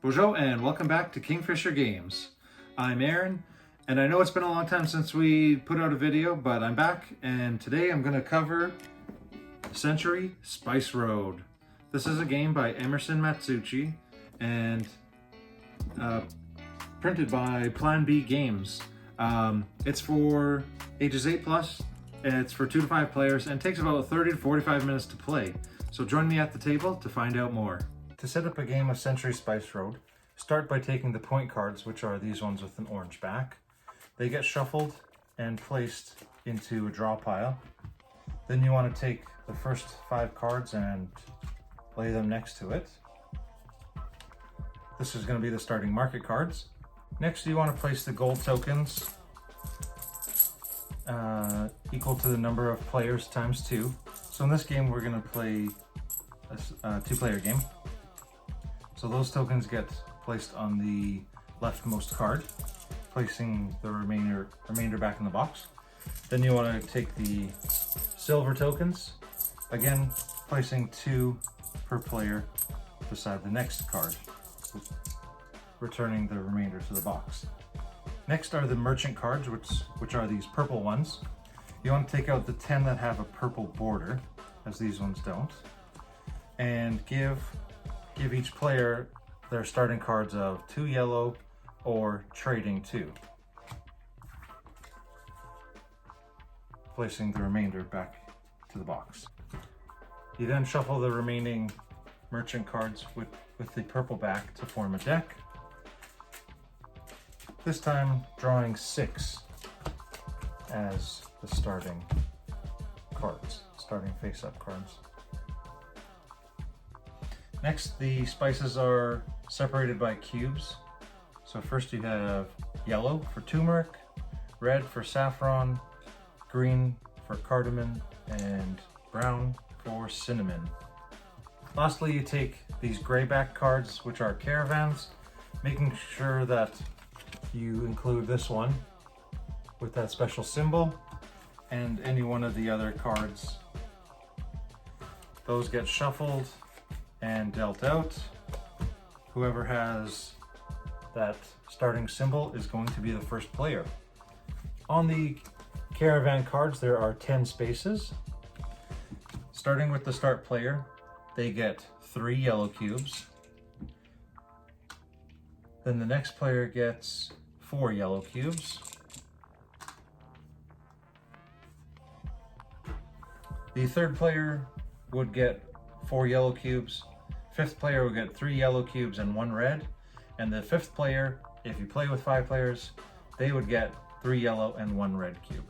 Bonjour and welcome back to Kingfisher Games. I'm Aaron, and I know it's been a long time since we put out a video, but I'm back, and today I'm going to cover Century Spice Road. This is a game by Emerson Matsuuchi and printed by Plan B Games. It's for ages 8+, and it's for 2 to 5 players, and it takes about 30 to 45 minutes to play. So join me at the table to find out more. To set up a game of Century Spice Road, start by taking the point cards, which are these ones with an orange back. They get shuffled and placed into a draw pile. Then you want to take the first 5 cards and lay them next to it. This is going to be the starting market cards. Next, you want to place the gold tokens equal to the number of players times 2. So in this game, we're going to play a 2-player game. So those tokens get placed on the leftmost card, placing the remainder back in the box. Then you want to take the silver tokens, again placing 2 per player beside the next card, returning the remainder to the box. Next are the merchant cards, which are these purple ones. You want to take out the 10 that have a purple border, as these ones don't, and give each player their starting cards of 2 yellow or trading 2, placing the remainder back to the box. You then shuffle the remaining merchant cards with the purple back to form a deck, this time drawing 6 as the starting cards, starting face-up cards. Next, the spices are separated by cubes. So first you have yellow for turmeric, red for saffron, green for cardamom, and brown for cinnamon. Lastly, you take these grayback cards, which are caravans, making sure that you include this one with that special symbol and any one of the other cards. Those get shuffled and dealt out. Whoever has that starting symbol is going to be the first player. On the caravan cards, there are 10 spaces. Starting with the start player, they get 3 yellow cubes. Then the next player gets 4 yellow cubes. The third player would get 4 yellow cubes. 5th player will get 3 yellow cubes and 1 red. And the 5th player, if you play with 5 players, they would get 3 yellow and 1 red cube.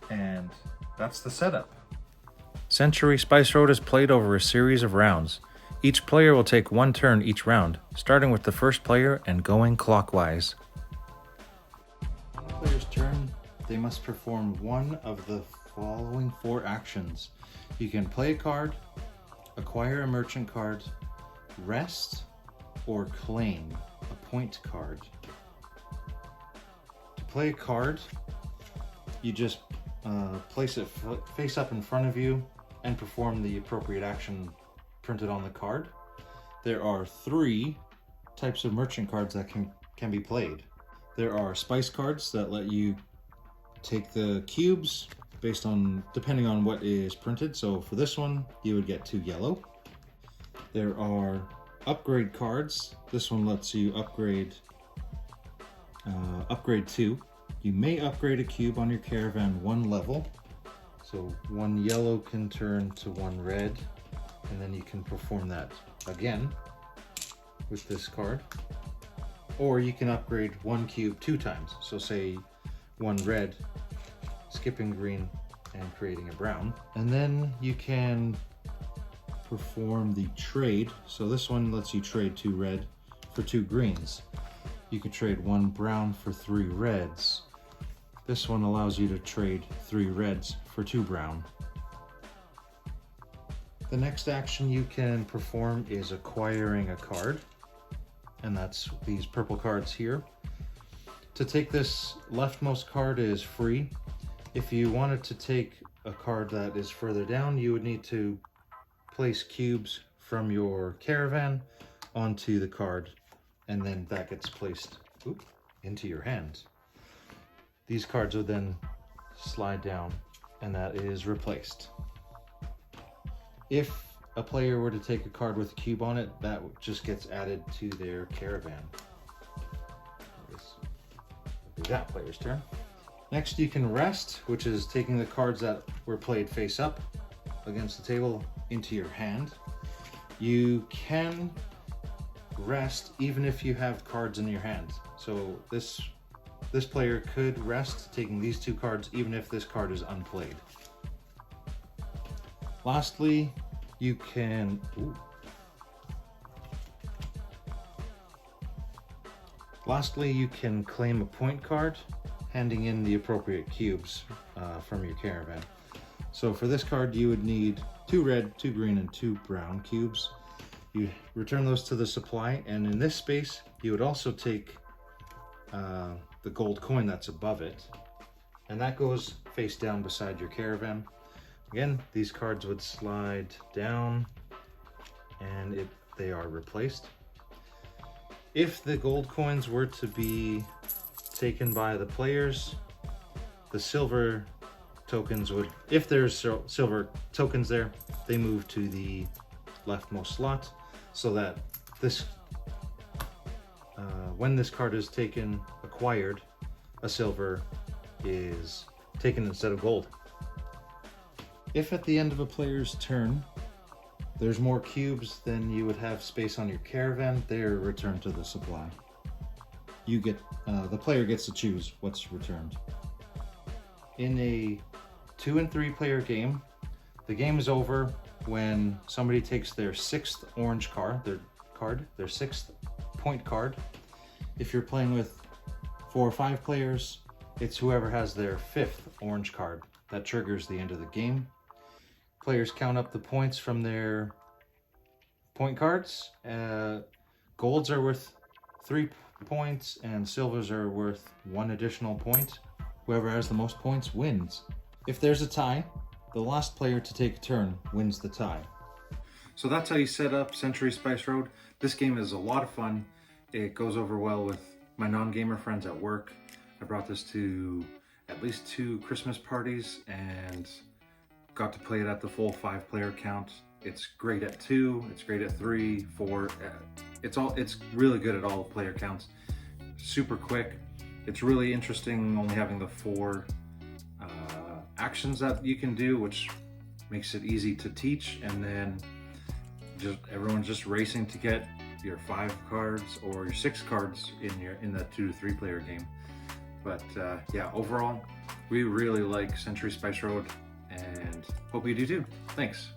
And that's the setup. Century Spice Road is played over a series of rounds. Each player will take 1 turn each round, starting with the first player and going clockwise. On the player's turn, they must perform one of the following 4 actions. You can play a card, acquire a merchant card, rest, or claim a point card. To play a card, you just place it face up in front of you and perform the appropriate action printed on the card. There are 3 types of merchant cards that can be played. There are spice cards that let you take the cubes depending on what is printed. So for this one, you would get 2 yellow. There are upgrade cards. This one lets you upgrade 2. You may upgrade a cube on your caravan 1 level. So 1 yellow can turn to 1 red, and then you can perform that again with this card. Or you can upgrade 1 cube 2 times. So say 1 red, skipping green and creating a brown. And then you can perform the trade. So this one lets you trade 2 red for 2 greens. You could trade 1 brown for 3 reds. This one allows you to trade 3 reds for 2 brown. The next action you can perform is acquiring a card, and that's these purple cards here. To take this leftmost card is free. If you wanted to take a card that is further down, you would need to place cubes from your caravan onto the card, and then that gets placed into your hand. These cards would then slide down, and that is replaced. If a player were to take a card with a cube on it, that just gets added to their caravan. It'll be that player's turn. Next, you can rest, which is taking the cards that were played face up against the table into your hand. You can rest even if you have cards in your hand. So this player could rest taking these two cards even if this card is unplayed. Lastly, you can claim a point card, handing in the appropriate cubes from your caravan. So for this card, you would need 2 red, 2 green, and 2 brown cubes. You return those to the supply, and in this space, you would also take the gold coin that's above it, and that goes face down beside your caravan. Again, these cards would slide down, and they are replaced. If the gold coins were to be taken by the players, the silver tokens would, if there's silver tokens there, they move to the leftmost slot, so that this, when this card is acquired, a silver is taken instead of gold. If at the end of a player's turn, there's more cubes than you would have space on your caravan, they're returned to the supply. You get, the player gets to choose what's returned. In a 2 and 3 player game, the game is over when somebody takes their 6th orange card, their 6th point card. If you're playing with 4 or 5 players, it's whoever has their 5th orange card that triggers the end of the game. Players count up the points from their point cards. Golds are worth 3 points and silvers are worth 1 additional point. Whoever has the most points wins. If there's a tie, the last player to take a turn wins the tie. So that's how you set up Century Spice Road. This game is a lot of fun. It goes over well with my non-gamer friends at work. I brought this to at least 2 Christmas parties and got to play it at the full 5-player count. It's great at 2, it's great at 3, 4. It's really good at all player counts. Super quick. It's really interesting only having the 4 actions that you can do, which makes it easy to teach, and then everyone's just racing to get your 5 cards or your 6 cards in that 2 to 3 player game. But yeah, overall, we really like Century Spice Road and hope you do too. Thanks.